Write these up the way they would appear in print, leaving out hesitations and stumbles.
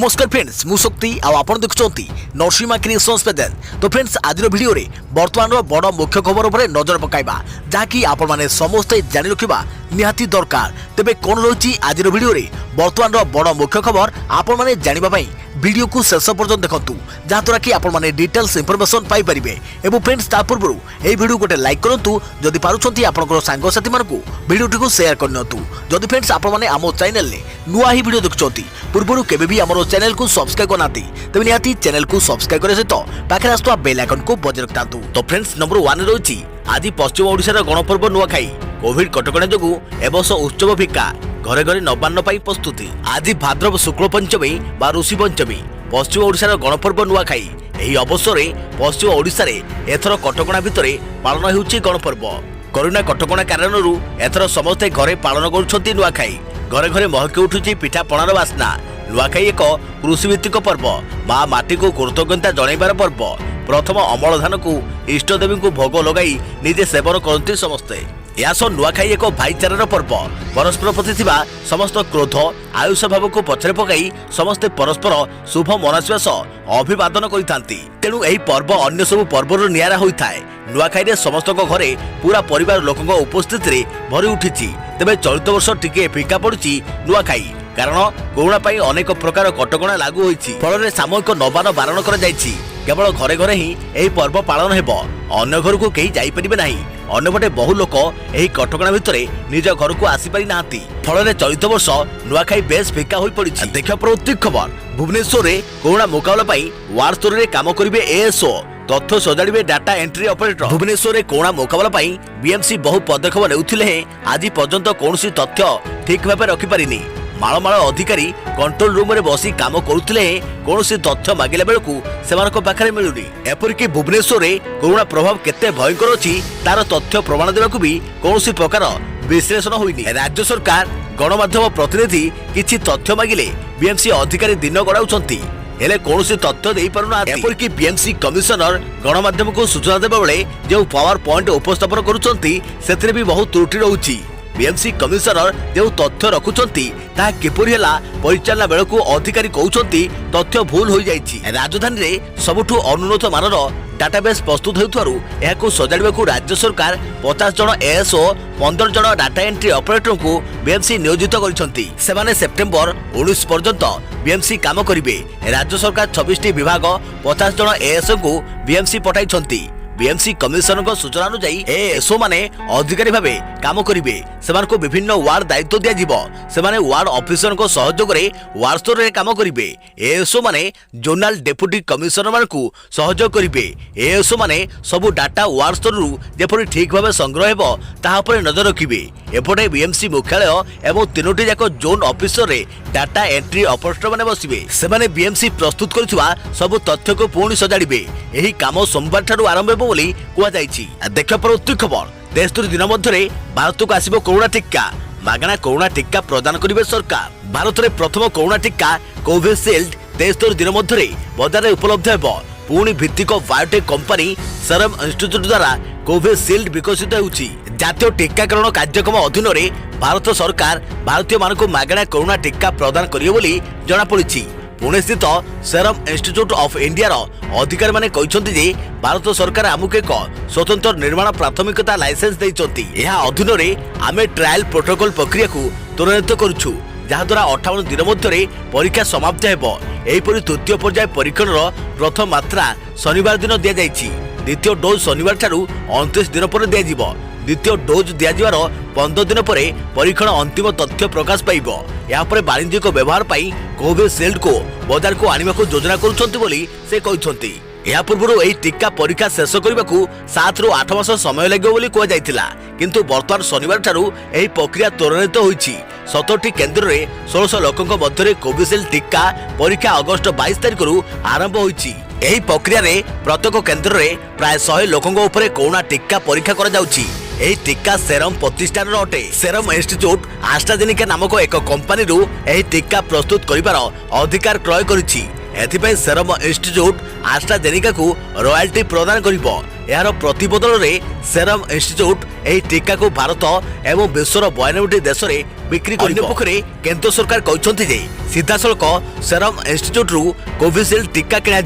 नमस्कार फ्रेंड्स मु शक्ति आपण देखुंती नरसिंहा क्रिएशंस पेजेंट। तो फ्रेंड्स आज वीडियो रे वर्तमान बड़ मुख्य खबर उपर नजर पकाइबा जहाँकि आपण माने समस्ते जानि रखिबा निहाती दरकार। तेबे कोन रही आज वीडियो रे वर्तमान बड़ मुख्य खबर आपण माने जानिबा पई वीडियो को शेष पर्यंत देखंतु जहाँद्वारा कि आपण माने डिटेल्स इंफॉर्मेशन पाई परिबे। एवं फ्रेंड्स ता पूर्व ए वीडियो गोटे लाइक करंतु जदि पारुछंती आपनकर सांग साथी मानकु वीडियो को शेयर करनतु। जदि फ्रेंड्स आपण माने आमो चैनल ले नुआ ही वीडियो देखुछंती पूर्व केबे भी हमरो चैनल को सब्सक्राइब करनाती तबे निहाती चैनल को सब्सक्राइब करे सहित पाखे आस्तुवा बेल आइकन को बजाय रखतांतु। तो फ्रेंड्स नंबर 1 रही आज पश्चिम ओडिशार गणपर्व नुआखाई कोविड कटकणा जोगु एबस उत्सव फिका घरे घरे नवान्न पाई प्रस्तुति। आज भाद्रव शुक्ल पंचमी बा ऋषि पंचमी पश्चिम ओडिशार गणपर्व नुआखाई। एही अवसर में पश्चिम ओडिशा रे एथर कटकणा भितरे पालन हेउछि गणपर्व। कोरोना कटकणा कारणरू एथर समस्ते घरे पालन करुछंती नुआखाई। घरे घरे महके उठुछि पिठा पणार बास्ना। नुआखाई एक कृषिभित्तिक पर्व माँ माटी को कृतज्ञता जणाइबार पर्व। प्रथम अमल धान को इष्ट देवी को भोग लगाई निजे सेवन करती समस्ते। यास नुआखाई एक भाईचारार पर्व। परस्पर प्रति थिबा समस्त क्रोध आयुष भाव को पछरे पकाई समस्ते परस्पर शुभ मनासिबा सह अभिवादन करिथांती। तेणु एही पर्व अन्य सब पर्वर नियारा होइथाय। नुआखाई रे समस्त घरे पूरा परिवार लोकंग उपस्थिति रे भरी उठिछि। तेबे चलित वर्ष टिके फिका पड़ुछि नुआखाई कारण कोरोना पाई अनेक प्रकार कटकणा लागू होइछि। फल रे सामूहिक नवान बारण करा जाइछि। केवल घरे घरे ही एही पर्व पालन हेबो। अन्य घर को केही जाई परिबे नाही। अन्यपटे बहु लोक एही कटकणा भितरे निज घर को आसी पारि नांती। फल रे चलित वर्ष नुआखाई बेस फिका होई पड़िछि। देखा प्रति खबर भुवनेश्वर रे कोरोना मुकाबला पाई वार्ड स्तर रे काम करिवे एएसओ तथ्य सजाड़े डाटा एंट्री ऑपरेटर। भुवनेश्वर में कोरोना मुकाबला पाई बीएमसी बहु पदक्षेप नेउथिले आज पर्यंत कौनसी तथ्य ठीक भाव रखिपारिनी। मालमाल अधिकारी कंट्रोल रूम रे बसी काम करुथिले कौनसी तथ्य मागिला बेलकु सेमानक पाखरे मिलुनी। एपरिक भुवनेश्वर रे कोरोना प्रभाव केते भयंकर अछि तार तथ्य प्रमाण देबाकु भी कौनसी प्रकार विश्लेषण होइनी। राज्य सरकार गणमाध्यम प्रतिनिधि किछि तथ्य मागिले बीएमसी अधिकारी दिन गड़ाउछंती हेले कौनसी तथ्य दे पारुना। एपरिक बीएमसी कमिशनर गणमाध्यम को सूचना देबा बेले जो पावर पॉइंट उपस्थापन करुछंती सेतरे भी बहुत त्रुटि रहउछि। बीएमसी कमिशनर जो तथ्य रखुछंती ता किपरि हला परिचालना बेलकु अधिकारी कहउछंती तथ्य भूल होई जाइछि। राजधानी रे सबुठु अनुन्नत मानर डाटाबेस प्रस्तुत हेउथारु एहाकु सजाड़िबाकु राज्य सरकार 50 जन एएसओ 15 जन डाटा एंट्री ऑपरेटर को बीएमसी नियोजित करिसंती। सेमाने सेप्टेम्बर 19 पर्यंत बीएमसी काम करिवे। राज्य सरकार 26 टी विभाग 50 जन एएसओ को बीएमसी पठाइछंती। बीएमसी कमिशनर को सूचना अनुसार एएसओ माने अधिकारी भावे काम करिवे। सेमानको विभिन्न वार्ड दायित्व दिया जिवो। सेमाने वार्ड ऑफिसर को सहयोग रे वार्ड स्तर रे काम करिवे। एएसओ माने जोनल डेप्यूटी कमिशनर मानकु सहयोग करिवे। एएसओ माने सबु डाटा वार्ड स्तर रु जेपरि ठीक भावे संग्रह हेबो ताहा पर नजर रखिवे। एपटे बीएमसी मुख्यालय एवं तीनोटी जाक जोन ऑफिसर रे डाटा एंट्री ऑपरेटर माने बसिवे। सेमाने बीएमसी प्रस्तुत करथिबा सबु तथ्य को पुणी सजाड़िवे। एही काम सोमवार ठारू आरंभ हेबो बोली कुआ जाइछि। देखा प्रति खबर देश दिन मध्य भारत को आसिबो कोरोना टीका। मागଣା कोरोना टीका प्रदान करिवे सरकार। भारत में प्रथम कोरोना टीका कोविशील्ड देश दिन मध्य बाजार में उपलब्ध हेबो। पुणी भित्तिक बायोटेक कंपनी सेरम इंस्टीट्यूट द्वारा कोविशील्ड विकसित होउछि। जातीय टीकाकरण कार्यक्रम अधीन में भारत सरकार भारतीय मानक मागଣା कोरोना टीका प्रदान करिवे बोली जणा पड़िछि। पुणे स्थित सेरम इंस्टीट्यूट ऑफ इंडिया अधिकारी माने कहते जे भारत सरकार आमुक एक स्वतंत्र निर्माण प्राथमिकता लाइसेंस देइचंती। यह अधीन में आमे ट्रायल प्रोटोकॉल प्रक्रिया को त्वरित करूछु जहाद्वारा 58 दिन मध्य परीक्षा समाप्त हेबो। एहिपरि तृतीय पर्याय परीक्षण प्रथम मात्रा शनिवार दिन दिया जाइछि। द्वितीय डोज शनिवार ठारू 29 दिन पर दिया जिवो। द्वितीय डोज दिया जिवार 15 दिन पर परीक्षण अंतिम तथ्य प्रकाश पाइबो। यहाँ पर वाणिज्यिक व्यवहार पाई कोविशील्ड को बाजार को आनिबा को योजना करुछंती बोली से कहउछंती। या पूर्व एही टीका परीक्षा शेष करबाकू 7 रु 8 मास समय लागो बोली कुआ जायतिला। किंतु वर्तमान शनिवार ठारू एही प्रक्रिया त्वरित होईछि। 17 केंद्र रे 1600 लोकंक मध्य कोविशील्ड टीका परीक्षा अगस्त 22 तारिख रु आरंभ होईछि। एही प्रक्रिया रे प्रत्येक केंद्र रे प्राय 100 लोकंक उपरे कोरोना टीका परीक्षा करा जाउछि। एही टीका सेरम प्रतिष्ठान अटे। सेरम इंस्टीट्यूट एस्ट्राजेनेका नामक एक कंपनी रु एही टीका प्रस्तुत करिवार अधिकार क्रय करिछि। एथिपై सेरम इंस्टीट्यूट एस्ट्राजेनेका को रॉयल्टी प्रदान करिवो। यार प्रतिबदल में सेरम इंस्टीट्यूट यह टीका को भारत एवं विश्वर 92 देश में बिक्री पक्षरे केंद्र सरकार कहते सीधासलख सेरम इंस्टीट्यूट रु कोविशील्ड टीका किणा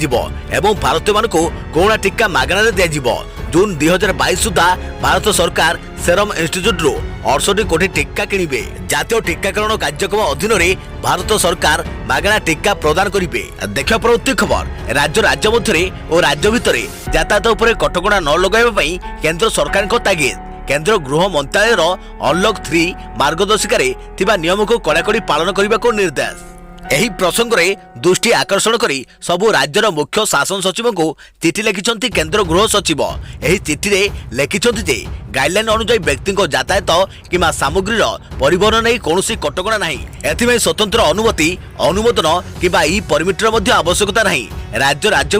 भारतीय मान कोरोना टीका मागणार दिज्व। जून 2022 सुधा भारत सरकार सेरम इंस्टीट्यूट रु 68 कोटी टीका किणवे। जातीय टीकाकरण कार्यक्रम अधीन भारत सरकार मागणा टीका प्रदान करेंगे। देखा परवर्ती खबर राज्य मध्य और राज्य भितर यातायात उपर कटकणा न लगाई केंद्र सरकार तागिद। केंद्र गृह मंत्रालय अनलॉक 3 मार्गदर्शिका नियम को कड़ाकड़ी पालन करने को निर्देश। एही प्रसंग रे दृष्टि आकर्षण करी सबु राज्यर मुख्य शासन सचिव को चिठी लिखिछंती केंद्र गृह सचिव। एही चिठी रे लिखिछंती जे गाइडलाइन अनुसार व्यक्ति को यातायात किमा सामग्री परिवहन नहीं कौनसी कटकणा नहीं। एथिमे स्वतंत्र अनुमति अनुमोदन किबा ई परमिटर मध्य आवश्यकता नहीं। राज्य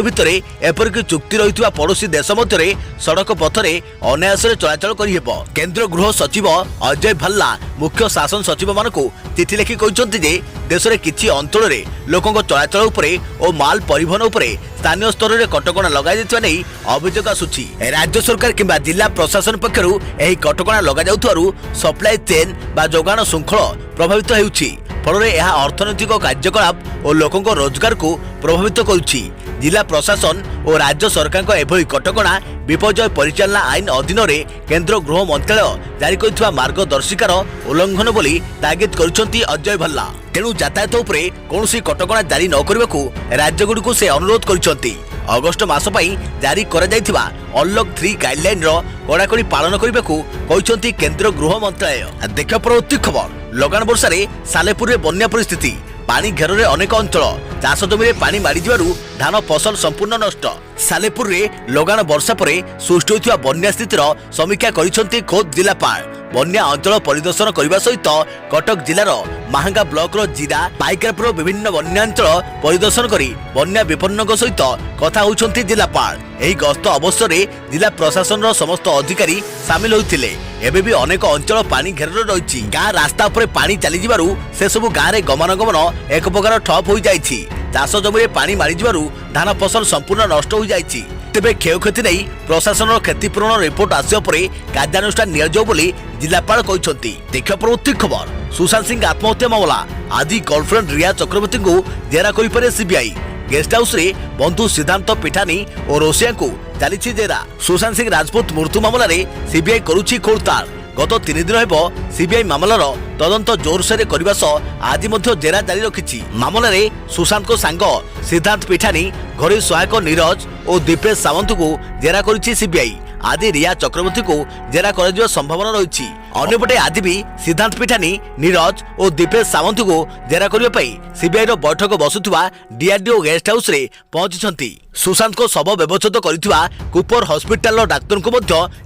भितर एपरिक चुक्ति रही पड़ोसी देश मध्य सड़क पथरे अनायास चलाचल करिहेब। केंद्र गृह सचिव अजय भल्ला मुख्य शासन सचिव मानकु चिठी लिखि कहते जे देश में किछि अंचल रे लोकों चलाचल उपरे और माल परिवहन उपरे स्थानीय स्तर में कटकणा लगा नहीं अभियोग आसुछि। राज्य सरकार किंबा जिला प्रशासन पक्षरु एही कटकणा लगा जाउथारु सप्लाई चेन बा जोगाण श्रृंखल प्रभावित हेउछि। फल यह अर्थनैतिक कार्यकलाप और लोकों रोजगार को प्रभावित करुछि। जिला प्रशासन और राज्य सरकार एभली कटकणा विपर्यय परिचालना आईन अधीन रे केंद्र गृह मंत्रालय जारी करथिबा मार्गदर्शिकार उल्लंघन बोली तागिद करिसेंती अजय भल्ला। तेणु यातायात उपरे कौनसी कटकणा जारी न करबाकू राज्यगुड़िक से अनुरोध करिसेंती। अगस्ट मास पई जारी करा जायथिबा अनलॉक 3 गाइडलाइन रो कड़ाकड़ी पालन करबाकू कहिसेंती केंद्र गृह मंत्रालय। देखा परवर्ती खबर लगान वर्षा रे सालेपुर रे बन्या परिस्थिति। पानी घेर रे अनेक अंचल चाष जमी रे पानी मारी जिबारु धान फसल संपूर्ण नष्ट। सालेपुर रे लगान वर्षा परे सृष्टि होइथिबा बन्या स्थितिर समीक्षा करिसेंती खोद जिलापाल। बन्या अंचल परिदर्शन करने सहित कटक जिलार महांगा ब्लॉक जिला पाइकापुर विभिन्न बन्यांचल परिदर्शन करी बन्या विपन्न सहित कथा होउछंती जिलापाल। एही गस्त अवसर में जिला प्रशासन समस्त अधिकारी सामिल होइथिले। एबे भी अनेक अंचल पानी घेर रही। गाँ रास्ता उपर पानी चली जिबारु से सबु गाँ रे गमनागमन एक प्रकार ठप हो जाइछि। चाष जमी पानी मारी जिबारु धान फसल संपूर्ण नष्ट हो जाइछि। तेबे क्षयक्षति नहीं प्रशासन क्षतिपूरण रिपोर्ट आसिया परे कार्यानुष्ठान नियाजो बोली जिलापाल कहते। देखा परवर्ती खबर सुशांत सिंह आत्महत्या मामला। आज गर्लफ्रेंड रिया चक्रवर्ती को जेरा करिपारे सीबीआई। गेस्ट हाउस रे बंधु सिद्धांत पिठानी और रोसिया को चली जेरा। सुशांत सिंह राजपूत मृत्यु मामला रे सीबीआई करुछि खोलताड़। गत 3 दिन हेब सीबीआई मामलार तदंत जोरसोर करने सह आज जेरा जारी रखी। मामला रे सुशांत को सांग सिद्धांत पिठानी घर सहायक नीरज और दीपेश सावंत को जेरा करिछि सीबीआई। आज रिया चक्रवर्ती को जेरा कर संभावना रही। अन्यपटे आज भी सिद्धांत पिठानी नीरज और दीपेश सावंत को जेरा करने सीबीआई बैठक बसुवा डीआरडीओ गेस्ट हाउस रे पहुंची। सुशांत को शव व्यवस्थित करथिबा कूपर हॉस्पिटल डाक्तर को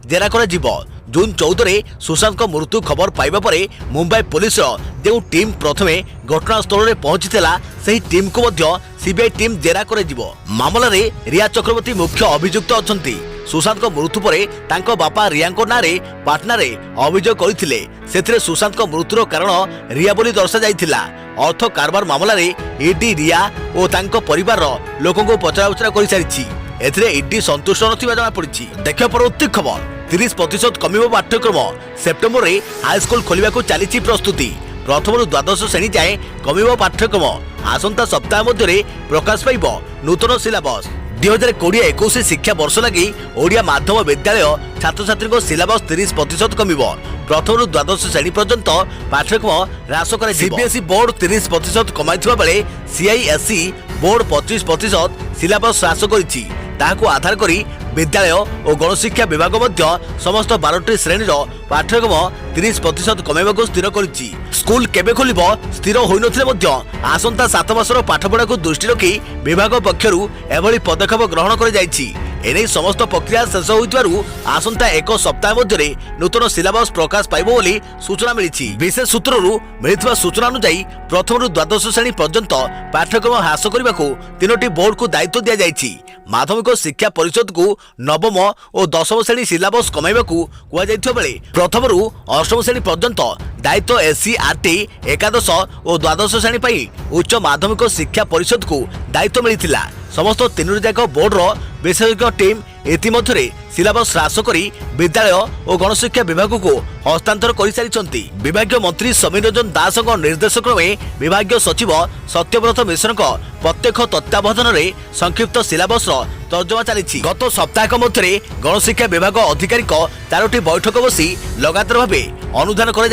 जेरा कर जून 14 रे सुशांत को मृत्यु खबर पाइबा परे मुंबई पुलिस जो टीम प्रथमे घटनास्थल में पहुंचीला से टीम को सीबीआई टीम जेरा कर मामला रे रिया चक्रवर्ती मुख्य अभियुक्त अछंती। सुशांत को मृत्यु परे तांको बापा रिया ना रे पाटना रे अभियोग करथिले। सेथिरे सुशांत को मृत्युर कारण रिया बोली दर्शा जाइथिला। अर्थ कारबार मामला रे ईडी रिया और तांको परिवार लोकों को पचराउचरा कर सारिछि। एथिरे ईडी संतुष्ट नथिबा जଣା पड़िछि। देखा परवर्ती खबर 30% कमिबो पाठ्यक्रम। सेप्टेम्बर रे हाईस्कूल खोलिबा को चलीछि प्रस्तुति। प्रथम रु द्वादश श्रेणी जाए कमिबो पाठ्यक्रम। आसंता सप्ताह मध्य प्रकाश पाइब नूतन सिलेबस। 2020-21 शिक्षा वर्ष लगी ओडिया माध्यम विद्यालय छात्र छात्री सिलेबस 30% कमिबो। प्रथम रु द्वादश श्रेणी पर्यंत पाठ्यक्रम ह्रास कर सीबीएसई बोर्ड 30% कमाइथिबा बेले सीआईएसई बोर्ड 25% सिलेबस ह्रास करिछि। ताहाको आधार करी विद्यालय और गणशिक्षा विभाग समस्त 12टी श्रेणी पाठ्यक्रम 30% कमाइबाको स्थिर करिछि। स्कूल केबे खोलिबो स्थिर होई नथिले आसंता 7 मासर पाठपढ़ा को दृष्टि रखी विभाग पक्षरु एभली पदक्षेप ग्रहण कर जाइछि। एने समस्त प्रक्रिया शेष होइतबारु आसंता 1 सप्ताह मध्य नूतन सिलेबस प्रकाश पाइबो बोली सूचना मिलिछि। विशेष सूत्ररु मिलिथिबा सूचना अनुसार प्रथम रु द्वादश श्रेणी पर्यंत पाठ्यक्रम ह्रास करबाको 3टी बोर्ड को दायित्व दिया जाइछि। माध्यमिक शिक्षा परिषद को नवम और 10म श्रेणी सिलेबस कमाइबाकू कुआ जाइथिबा बेले प्रथम रु 8म श्रेणी पर्यंत दायित्व एससीआरटी एकादश और द्वादश श्रेणी पई उच्च माध्यमिक शिक्षा परिषद को दायित्व मिलिथिला। समस्त तीनोटी जाक बोर्डर विशेषज्ञ टीम इतिमध्य सिलेबस ह्रास कर विद्यालय और गणशिक्षा विभाग को हस्तांतर कर सारी विभाग मंत्री समीर रंजन दास निर्देश क्रमे विभाग सचिव सत्यव्रत मिश्र प्रत्यक्ष तत्वावधान में संक्षिप्त सिलेबस तर्जमा चली गत सप्ताह मध्य गणशिक्षा विभाग अधिकारी 4टी बैठक बसी लगातार भाव अनुधान कर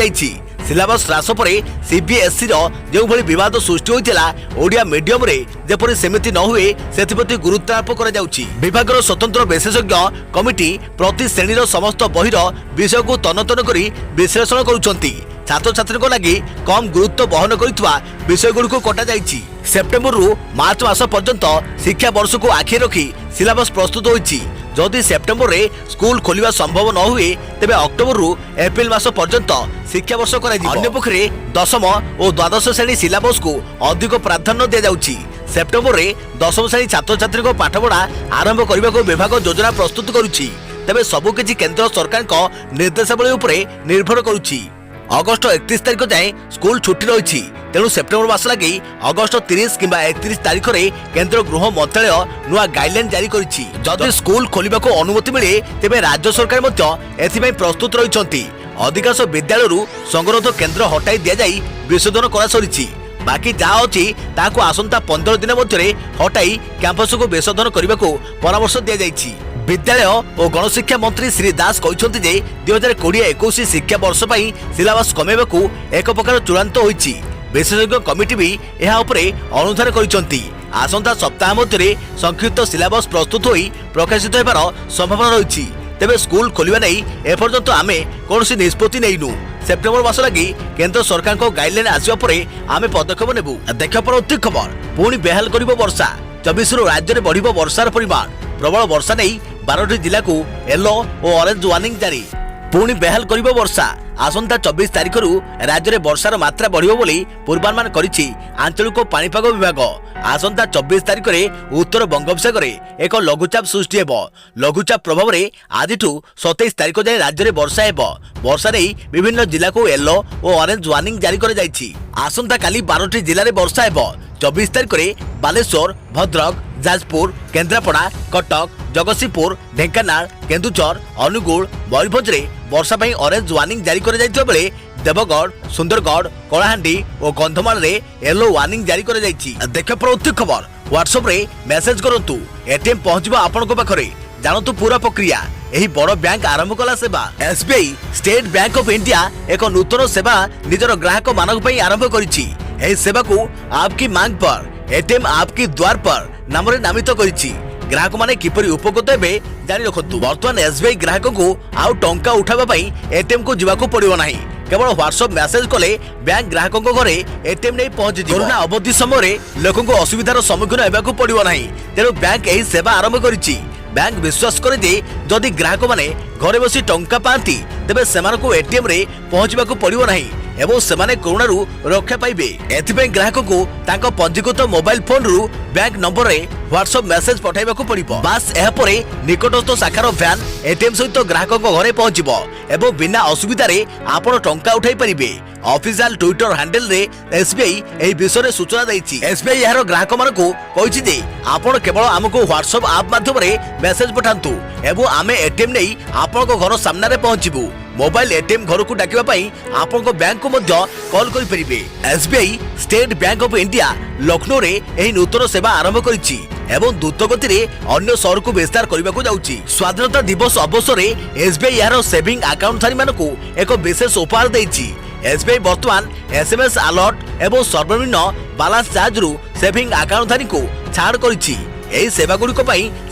सिलेबस ह्रास पर सीबीएसई जो विवाद सृष्टि होता ओडिया मीडियम रे जेपरि सेमिति न हुए सेथिप्रति गुरुत्वारोप करा जाउछि। विभागर स्वतंत्र विशेषज्ञ कमिटी प्रति श्रेणीर समस्त बहिर विषय को तनतन करी विश्लेषण करुछंती। छात्र छात्री लगी कम गुरुत्व बहन करुवा विषय गुड़ को कटा जाइछि। सेप्टेम्बर रु मार्च मास पर्यंत शिक्षा वर्ष को आखि रखी सिलेबस प्रस्तुत होइछि। जदि सेप्टेम्बर रे स्कूल खोलिबा संभव न हुए तेबे अक्टोबर रु एप्रिल मास पर्यंत शिक्षा वर्ष कराइजिबो। अन्य पक्षरे दशम और द्वादश श्रेणी सिलेबस को अधिक प्राधान्य दिया जाउछि। सेप्टेम्बर रे दशम श्रेणी छात्र छात्री को पाठपढ़ा आरंभ करने को विभाग योजना प्रस्तुत करुछि। तेबे सबुकिछि केंद्र सरकार को निर्देशावली उपरे निर्भर करुछि। अगस्ट 31 तारिख जाए स्कूल छुट्टी रही तेणु सेप्टेम्बर मास लगी अगस्ट 30 कि 31 तारिख में केंद्र गृह मंत्रालय नुआ गाइडलाइन जारी करिछि। जदि स्कूल खोलिबा को अनुमति मिले तेबे राज्य सरकार मध्य एथिପାଇଁ प्रस्तुत रहिछंती। अधिकांश विद्यालय संगरोध केंद्र हटाई दिया जाई विशोधन करा सरिछि। बाकी जहाँ अच्छी ताकू आसंता 15 दिन मध्य हटाई कैंपस को विशोधन करने को परामर्श दि जाइछि। विद्यालय और गणशिक्षा मंत्री श्री दास कहते जे 2020-21 शिक्षा वर्ष पर सिलेबस कमेबा को एक प्रकार चूड़ांत होइछि। विशेषज्ञ कमिटी भी यह उपरे अनुधान करिसंती। आसंता सप्ताह मध्य संक्षिप्त सिलेबस प्रस्तुत होई प्रकाशित होबार संभावना रही। तेबे स्कूल खोलिबा नहीं एपर्यंत आमे कोनोसी निष्पत्ति नैनु। सेप्टेम्बर मास लगी केंद्र सरकार को गाइडलाइन आसिबा परे आमे पदक्षेप नेबु। देखा परवर्ती खबर पुणी बेहाल करिबो वर्षा। 24 राज्य में बढ़िबो वर्षार परिमाण। प्रबल वर्षा नहीं 12टी जिला को येलो और ऑरेंज वार्निंग जारी। पुणी बेहाल करिबो वर्षा। आसंता 24 तारिख राज्य में वर्षार मात्रा बढ़िबो बोली पूर्वानुमान करिछि आंचलिक पाणीपाग विभाग। आसंता 24 तारिख में उत्तर बंगोपसागर एक लघुचाप सृष्टि हेबो। लघुचाप प्रभाव में आज 27 तारिख जाए राज्य में वर्षा हेबो। वर्षा नहीं विभिन्न जिला को येलो और ऑरेंज वार्निंग जारी कर जाइछि। आसंता काली 12टी जिले में वर्षा हेबो। 24 तारिख में बालेश्वर, भद्रक, जाजपुर, केन्द्रापड़ा, कटक, जगतसिंहपुर, ढेंकानाल, केन्दुझर, अनुगुल, मयूरभंज रे वर्षा ପାଇଁ ऑरेंज वार्निंग जारी कर जाइथिबा बेले देवगढ़, सुंदरगढ़, कलाहांडी और कंधमाल रे येलो वार्निंग जारी कर जाइछि। देखा प्रवृत्ति खबर व्हाट्सएप रे मेसेज करंतु। एटीएम पहुंचबा आपनको पाखरे। जानतु पूरा प्रक्रिया। एही बड़ बैंक आरंभ कला सेवा। SBI state bank of India एक नूतन सेवा निजर ग्राहक मानक पई आरंभ करिछि। एही सेवा को आपकी मांग पर एटीएम आपकी द्वार पर नाम नामित करिछि। ग्राहक माने किपरि उपकृत हेबे जानि रखतु। वर्तमान एसबीआई ग्राहक को आउ टंका उठाबा पई एटीएम को जिवाको पड़िबो नाही। केवल व्हाट्सएप मेसेज कले बैंक ग्राहकों घरे एटीएम नहीं पहुंची। कोरोना अवधि समय लोकों को असुविधार सम्मुखीन हेबाकू पड़िबो नाही। तेणु बैंक एही सेवा आरंभ करिछि। बैंक विश्वास करे जे जदि ग्राहक माने घरे बसी टंका पाती तेबे सेमानकु एटीएम रे पहुंचबाकू पड़िबो नाही एवं सेमाने कोरोनारू रक्षा पाइबे। एथिपई ग्राहक को तांको पंजीकृत मोबाइल फोन रु बैंक नंबर रे व्हाट्सएप मेसेज पठाइबाकू पड़िबो। बास एहा परे निकटस्थ शाखार वैन एटीएम सहित ग्राहक घरे पहुंचबो एवं बिना असुविधा रे आपण टंका उठाई परिबे। ऑफिशियल ट्विटर हैंडल रे एसबीआई एही विषय रे सूचना दैछि। एसबीआई यार ग्राहक मानकू कहिछि जे आपण केवल हमको व्हाट्सएप ऐप माध्यम रे मेसेज पठांतु एवं आमे एटीएम नै आपनको घर सामने रे पहुंचबू। मोबाइल एटीएम घर को डाकिबा पई आपनको बैंक को मध्य कॉल करि परिबे। SBI state bank of India Lucknow रे एही नूतन सेवा आरंभ करिछि एवं द्रुत गति रे अन्य शहर को विस्तार करने को जाउछि। स्वाधीनता दिवस अवसर में एसबीआई यार सेविंग अकाउंट धारी मानकू एक विशेष उपहार दैछि। एसबीआई वर्तमान एसएमएस अलर्ट एवं सर्वनिम्न बैलेंस चार्ज रु सेविंग अकाउंट धारी को छाड़ करिछि। एही सेवा गुड़िक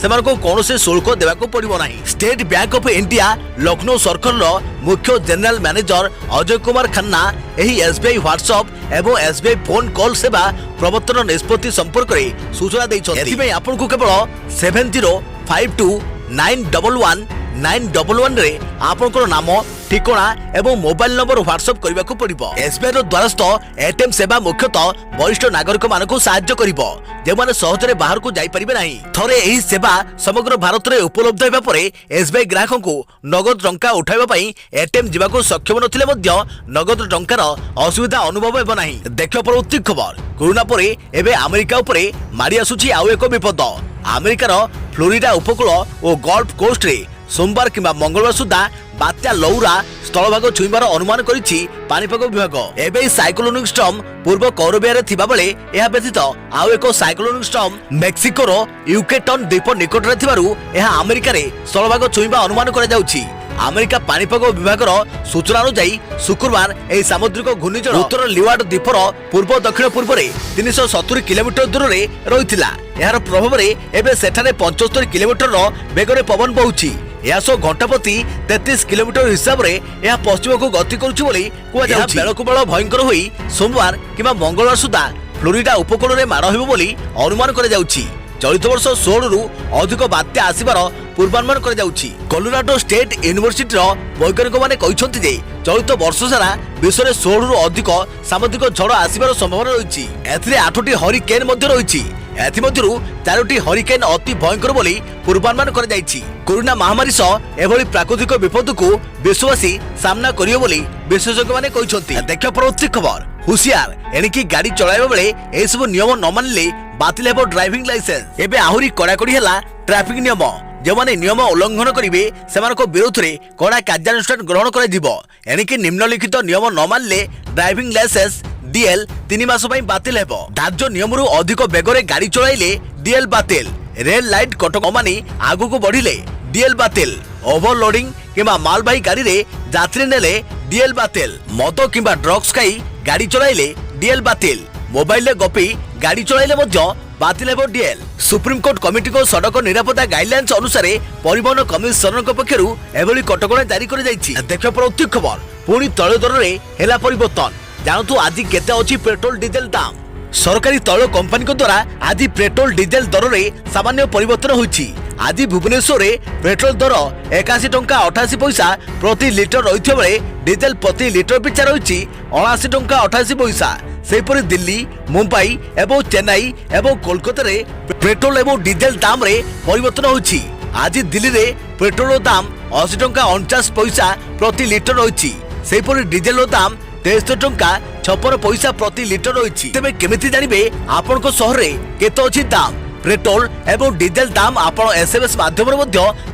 सेमानकु कौनसी शुल्क देवाकू पड़िबो नाही। State bank of India Lucknow circle मुख्य जनरल मैनेजर अजय कुमार खन्ना एही एसबीआई व्हाट्सएप एवं एसबीआई फोन कॉल सेवा प्रवर्तन निष्पत्ति संपर्क में सूचना दैछथि। एथिबई आपनकु केवल 7052911911 रे आपनकर नाम ठिकाना एवं मोबाइल नंबर व्हाट्सएप करने को पड़ो। एसबीआई द्वारस्थ एटीएम सेवा मुख्यतः वरिष्ठ नागरिक मानक साहाय्य करिवो जेमाने सहजरे बाहर को जाई परिबे नाही। थरे एही सेवा समग्र भारत में उपलब्ध हेबा परे एसबीआई ग्राहक को नगद टंका उठाइबा पई एटीएम जीवा को सक्षम नथिले मध्य नगद टंकार असुविधा अनुभव हेबो नाही। देखियो परवर्ती खबर कोरोना परे एबे अमेरिका उपरे मारी आसुची आउ एक विपद। अमेरिकार फ्लोरिडा उपकूल और गल्फ कोस्ट रे सोमवार किंबा मंगलवार सुधा बात्या लौरा स्थलभाग छुईबार अनुमान करिछि पानीपाग विभाग। एबे साइक्लोनिक स्टॉर्म पूर्व कैरिबियान थिबा बेले एहा व्यतीत आउ एक साइक्लोनिक स्टॉर्म मेक्सिकोर यूकेटन द्वीप निकट रे थिबारु एहा अमेरिका रे स्थलभाग छुईबा अनुमान करा जाउछि। अमेरिका पानीपाग विभाग सूचना अनुसार शुक्रवार यह सामुद्रिक घूर्णिझड़ उत्तर लिवार्ड द्वीपर पूर्व दक्षिण पूर्व में 370 किलोमीटर दूर में रही। यार प्रभाव में एवं सेठारे 75 किलोमीटर बेगर पवन बहुची। यह घंटा प्रति 33 किलोमीटर हिसाब से यह पश्चिम को गति करुच्ची। बेलकु बेल भयंकर हुई सोमवार किंबा मंगलवार सुधा फ्लोरिडा उपकूल में माड़ हो अनुमान कर चलित वर्ष 16 रु अधिक बात्या आसबार पूर्वानुमान कोलोराडो स्टेट यूनिवर्सिटी वैज्ञानिक माने कहते जे चलित वर्ष सारा विश्व में 16 रु अधिक सामुद्रिक झड़ आसबार संभावना रही। एथिरे 8टी हरिकेन रही। एथिमध्यरु 4टी हरिकेन अति भयंकर बोली पूर्वानुमान कर जायछि। कोरोना महामारी सह एभली प्राकृतिक विपद को विश्ववासी सामना करियो बोली विशेषज्ञ माने कहछन्ति। देखियो परवर्ती खबर हुशियार एणिकी गाड़ी चलाइबा बेले ए सब नियम न मानिले बातिल हेबो ड्राइविंग लाइसेंस। एबे आहुरी कड़ाकड़ी हैला ट्रैफिक नियम। जेमाने नियम उल्लंघन करिवे सेमानको विरोध रे कड़ा कार्यानुष्ठान ग्रहण करा जिवो। एणिकी निम्नलिखित नियम न मानिले ड्राइविंग लाइसेंस डीएल 3 मास पई बातिल हेबो। धार्य नियमरु अधिक बेगरे गाड़ी चलाइले डीएल बातिल। रेल लाइट कटक मानी आगु को बढ़िले डीएल बातिल। ओवरलोडिंग किंबा मालबाही गाड़ी रे यात्री नेले डीएल बातिल। मद किंबा ड्रग्स खाई गाड़ी चलाइले डीएल बातिल। मोबाइल गपी गाड़ी चलाइले मध्य बातिल हेबो डीएल। सुप्रीम कोर्ट कमिटी को सड़क निरापत्ता गाइडलाइंस अनुसार परिवहन कमिशनर पक्षरु एभली कटकणा जारी कर जायछि। देखियो परवर्ती खबर पुणी तैल दर रे हेला परिवर्तन। जानतु आज केते अछि पेट्रोल डीजेल दाम। सरकारी तैल कंपनी द्वारा आज पेट्रोल डीजेल दर रे सामान्य परिवर्तन होइछि। आज भुवनेश्वर में पेट्रोल दर 81 टंका 88 पैसा प्रति लिटर रही बेले डीजेल प्रति लिटर पिछा रही 79 टंका 88 पैसा। सेपरि दिल्ली मुंबई एवं चेन्नई एवं कोलकाता रे पेट्रोल एवं डीजेल दाम रे परिवर्तन होइछि। आज दिल्ली रे पेट्रोल दाम 80 टंका 49 पैसा प्रति लिटर रही। सेपरि डीजेल दाम 63 टंका 56 पैसा प्रति लिटर रही। तेबे केमिति जानिबे आपन को शहर रे केते अछि दाम पेट्रोल एवं डीजेल दाम आपण एसएमएस माध्यम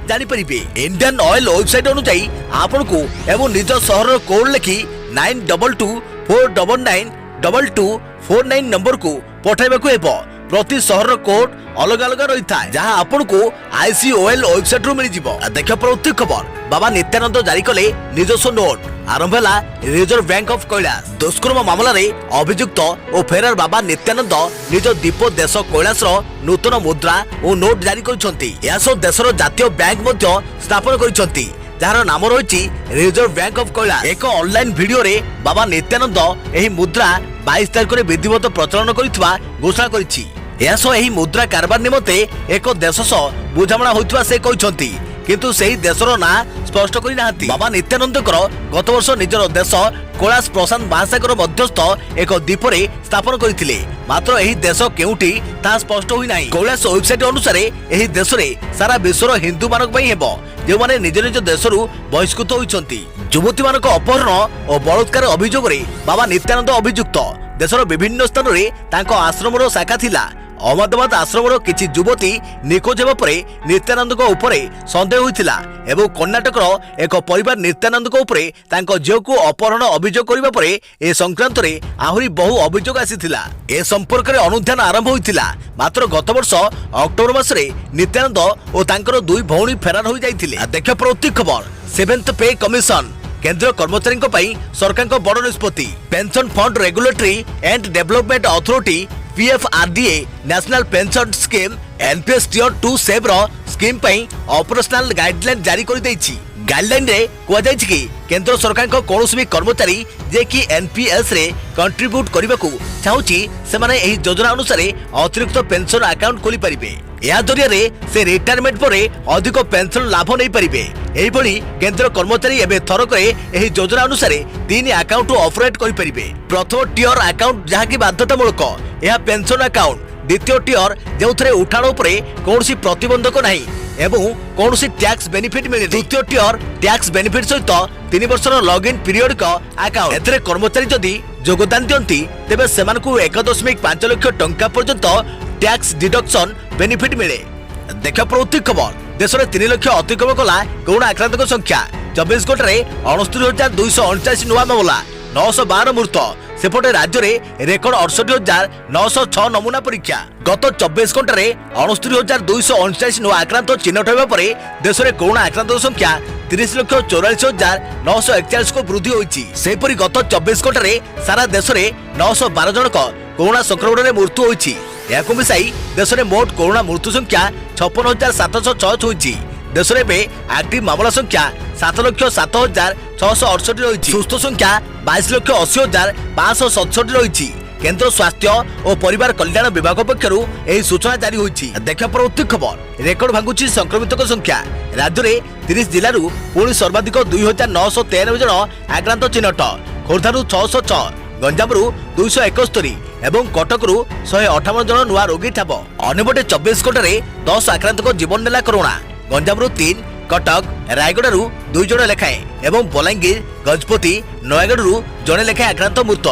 जानी परिबे। इंडियन ऑयल वेबसाइट अनुसार आपन को एवं निज शहर कोड लिखि 9224992249 नंबर को पठाइबाकू हेबो। प्रति शहर कोड अलग अलग रही था जहां आपन को आईसीओएल वेबसाइट रू मिल जिवो। देखियो प्रति खबर बाबा नित्यानंद जारी कले निजस्व नोट। आरंभ है रिजर्व बैंक ऑफ कैलाश। दुष्कर्म मामला रे अभियुक्त और फेरार बाबा नित्यानंद निज दीप देश कैलाश नूतन मुद्रा और नोट जारी करछन्ती। यासो देशर जातीय बैंक मध्य स्थापन करछन्ती जार नाम रही रिजर्व बैंक ऑफ कैलाश। एक ऑनलाइन वीडियो रे बाबा नित्यानंद एही मुद्रा 22 तारिख रे विधिवत प्रचलन करितबा घोषणा करिछि। यासो एही मुद्रा कारबार निमते एक देश सह बुझामणा होइतबा से कहछन्ती किंतु सेही देशर ना स्पष्ट करि नाहंती। बाबा नित्यानंद गत वर्ष निजर देश कैलाश प्रशांत महासागर मध्यस्थ एक द्वीप रे स्थापन करथिले। मात्र एही देश केउटी ता स्पष्ट होई नाही। कैलाश वेबसाइट अनुसार एही देश रे सारा विश्वर हिंदू मानक पई हेबो जे माने निज निज देशरू बहिष्कृत होइछन्ती। युवती मानक अपहरण और बलात्कार अभियोग रे बाबा नित्यानंद अभियुक्त। देशर विभिन्न स्थान रे तांको आश्रमर शाखा थिला। अहमदाबाद आश्रमर किछि युवती निखोज हेबा परे नित्यानंद को उपरे संदेह होइतिला एवं कर्णाटक एक परिवार नित्यानंद को उपरे तांको झियो को अपहरण अभियोग करिबा परे ए संक्रांत रे आहुरी बहु अभियोग आसीथिला। ए संपर्क रे अनुध्यान आरंभ होइतिला। मात्र गत वर्ष अक्टोबर मास रे नित्यानंद और तांकर दुई भौणी फेरार होई जाइथिले। देखियो प्रति खबर 7th पे कमिशन। केंद्रीय कर्मचारी सरकार को बड़ निष्पत्ति। Pension fund regulatory and development authority PFRDA national pension scheme NPS tier 2 save scheme पई ऑपरेशनल गाइडलाइन जारी कर देछि। गाइडलाइन रे कुआ जायछि कि केंद्र सरकार को कोनोसी भी कर्मचारी जे कि एनपीएस रे कंट्रीब्यूट करबा को चाहूची से माने एही योजना अनुसार अतिरिक्त पेंशन अकाउंट खोली परिबे। या जरिया रे से रिटायरमेंट परे अधिक पेंशन लाभ नै परिबे। एही भली केंद्र कर्मचारी एबे थरकरे एही योजना अनुसार 3 अकाउंट ऑपरेट करि परिबे। प्रथम टियर अकाउंट जहा कि बाध्यतामूलक यह पेंशन अकाउंट, द्वितीय टियर जेउथरे उठाण उपरे कोनोसी प्रतिबंधक नाही एवं कोनोसी टैक्स बेनिफिट मिले। तृतीय टियर टैक्स बेनिफिट सहित 3 वर्षर लॉगिन पीरियड का अकाउंट। एथरे कर्मचारी जदि योगदान दियंती तेबे सेमानकु 1.5 लाख टंका पर्यंत टैक्स डिडक्शन बेनिफिट मिले। देख प्रवृत्ति खबर देश में 3 लाख अतिक्रम कला कोरोना आक्रांत संख्या 24 घंटे 69,249 नुआ मामला 912 मृत। सेपटे राज्य में रेकर्ड 68,906 नमूना परीक्षा। गत 24 घंटे 69,249 नुआ आक्रांत चिन्हट होगा पर देश में कोरोना आक्रांत संख्या 30,44,941 को वृद्धि होईछि। सेपरि गत 24 घंटे सारा देश में 912 जनक कोरोना संक्रमण में मृत्यु होईछि। याकु मिसाई देश में मोट कोरोना मृत्यु संख्या 56,706 होईछि। देश में एक्टिव मामला संख्या 7,07,668 रही। सुस्थ संख्या 22,80,567 रही। केंद्र स्वास्थ्य और परिवार कल्याण विभाग पक्षर यह सूचना जारी होईछि। देखा परवर्ती खबर रेकर्ड भांगुची संक्रमित संख्या। राज्य में 30 जिलूर पुणी सर्वाधिक 2,993 जन आक्रांत चिन्हट। खोर्धारू 606, गंजामरू 271 एवं कटकरू 158 जन नुआ रोगी ठाब। अन्यपटे 24 घंटे 10 आक्रांत जीवन नेला कोरोना। गंजामरू 3, कटक रायगड़ू 2 जन लेखाएं एवं बलांगीर, गजपति, नयागढ़ जड़े लेखाएं आक्रांत मृत।